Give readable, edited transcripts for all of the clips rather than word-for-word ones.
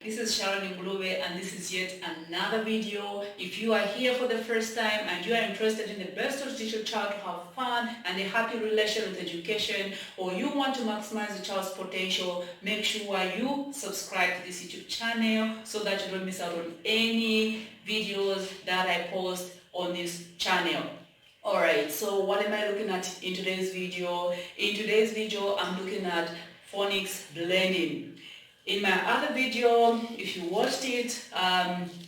This is Sharon Ngulube and this is yet another video. If you are here for the first time and you are interested in the best way to teach your child to have fun and a happy relation with education, or you want to maximize the child's potential, make sure you subscribe to this YouTube channel so that you don't miss out on any videos that I post on this channel. Alright, so what am I looking at in today's video? In today's video, I'm looking at phonics blending. In my other video, if you watched it,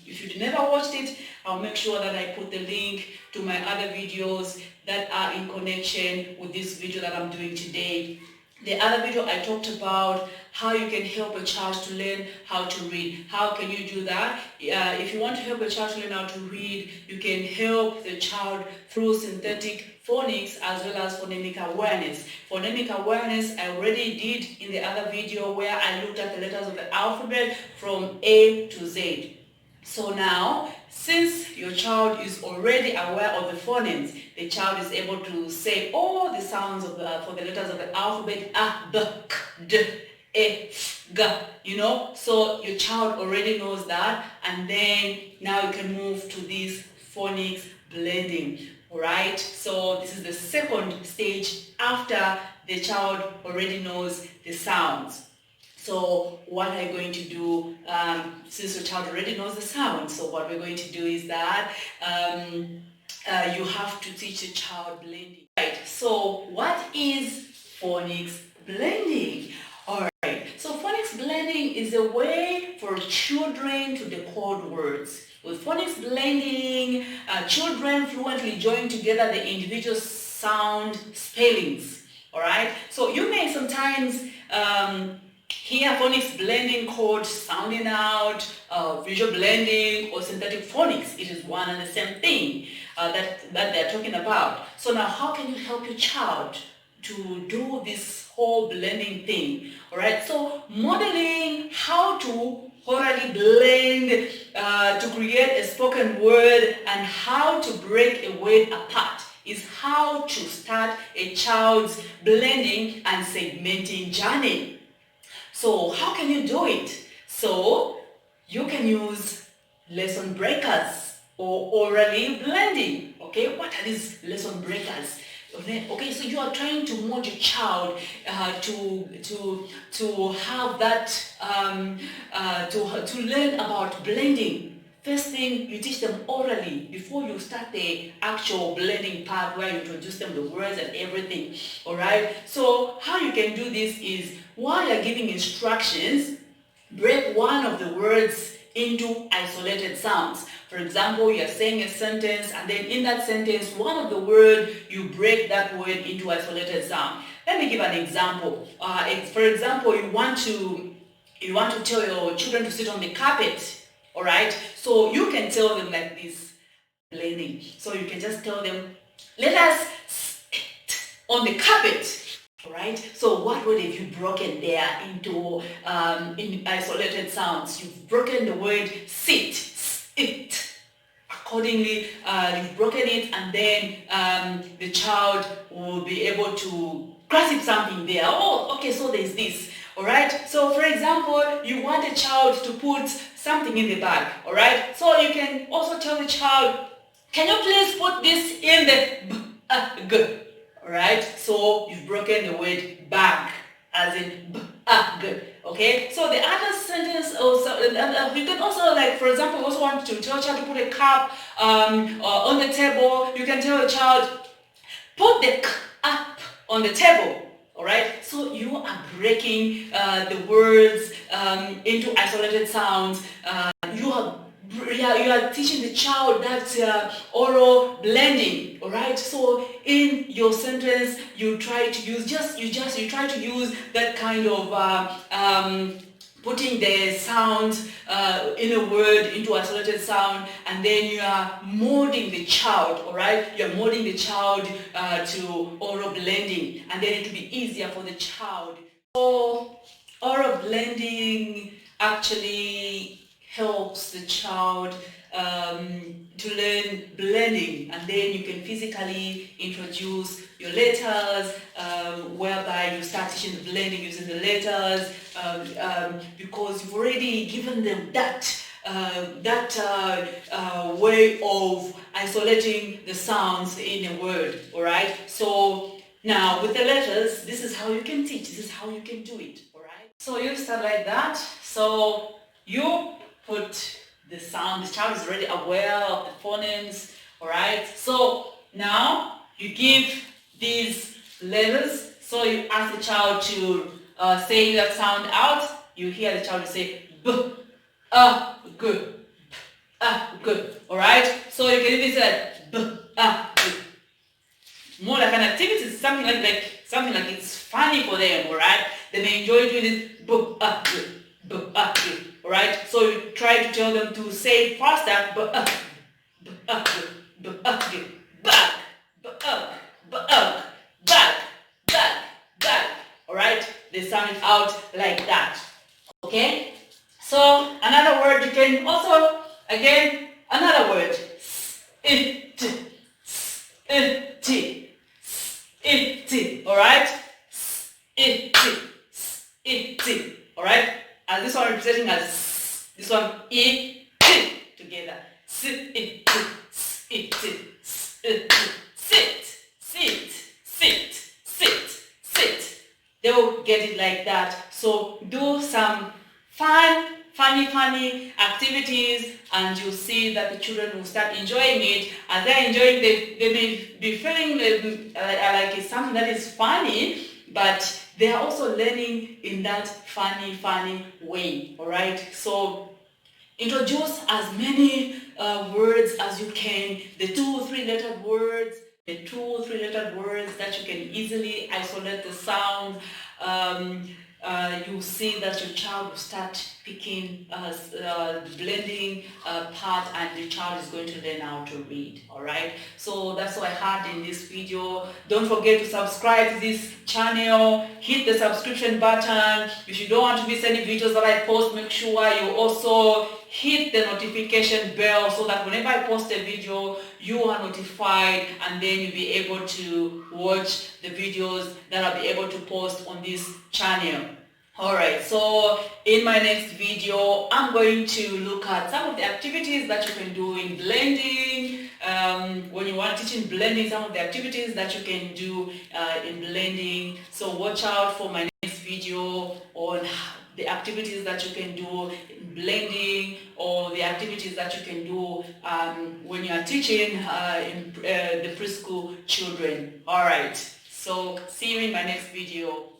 if you never watched it, I'll make sure that I put the link to my other videos that are in connection with this video that I'm doing today. The other video I talked about how you can help a child to learn how to read. How can you do that? If you want to help a child to learn how to read, you can help the child through synthetic phonics as well as phonemic awareness. Phonemic awareness I already did in the other video where I looked at the letters of the alphabet from A to Z. So now, since your child is already aware of the phonemes, the child is able to say all the sounds of for the letters of the alphabet, A, B, K, D, E, F, G, you know. So your child already knows that, and then now you can move to this phonics blending. Alright, so this is the second stage after the child already knows the sounds. So what are you going to do since your child already knows the sound? So what we're going to do is that you have to teach the child blending. Right, so what is phonics blending? Alright, so phonics blending is a way for children to decode words. With phonics blending, children fluently join together the individual sound spellings. Alright, so you may sometimes hear phonics blending called sounding out, visual blending, or synthetic phonics. It is one and the same thing that they're talking about. So now how can you help your child to do this whole blending thing? Alright, so modeling how to orally blend to create a spoken word and how to break a word apart is how to start a child's blending and segmenting journey. So how can you do it? So you can use lesson breakers or orally blending. Okay, what are these lesson breakers? Okay, so you are trying to mold your child to have that to learn about blending. First thing, you teach them orally before you start the actual blending part where you introduce them the words and everything. Alright, so how you can do this is while you're giving instructions, break one of the words into isolated sounds. For example, you're saying a sentence and then in that sentence, one of the words, you break that word into isolated sound. Let me give an example. For example, you want to tell your children to sit on the carpet. Alright, so you can tell them like this, blending. So you can just tell them, let us sit on the carpet. Alright, so what word have you broken there into in isolated sounds? You've broken the word sit, sit. Accordingly, you've broken it, and then the child will be able to grasp something there. Oh, okay, so there's this. Alright, so for example, you want a child to put something in the bag. Alright, so you can also tell the child, can you please put this in the good. Alright, so you've broken the word bag as in good. Okay, so the other sentence also, you can also, like for example, also want to tell a child to put a cup on the table. You can tell a child, put the cup on the table. Alright, so you are breaking the words into isolated sounds. You are teaching the child that oral blending. Alright, so in your sentence you try to use that kind of putting the sound in a word into isolated sound, and then you are molding the child. Alright, you are molding the child to oral blending, and then it will be easier for the child. So oral blending actually helps the child to learn blending, and then you can physically introduce your letters, whereby you start teaching the blending using the letters, because you've already given them that way of isolating the sounds in a word. All right, so now with the letters, this is how you can teach, this is how you can do it. All right, so you start like that. So you put the sound, the child is already aware of the phonemes. All right, so now you give these letters, so you ask the child to say that sound out. You hear the child say b, g, g. All right, so you can even say b, g. More like an activity, something like it's funny for them. All right, they may enjoy doing it. B, g, b, g. All right, so you try to tell them to say faster. B, b, g, b, g, back, b, back, back. All right, they sound it out like that. Okay, so another word you can also, again, another word, it, all right, it, all right, and this one representing as this one, it, together, it, sit. They will get it like that. So do some funny activities, and you'll see that the children will start enjoying it. As they're enjoying it, they may be feeling like it's something that is funny, but they are also learning in that funny way. All right, so introduce as many words as you can, the 2-3 lettered words, that you can easily isolate the sound. You'll see that your child will start picking the blending part, and the child is going to learn how to read. All right, so that's what I had in this video. Don't forget to subscribe to this channel, hit the subscription button. If you don't want to miss any videos that I post, make sure you also hit the notification bell, so that whenever I post a video, you are notified, and then you'll be able to watch the videos that I'll be able to post on this channel. Alright, so in my next video, I'm going to look at some of the activities that you can do in blending. When you want to teach in blending, some of the activities that you can do in blending. So watch out for my next video on the activities that you can do in blending, or the activities that you can do when you are teaching in the preschool children. Alright, so see you in my next video.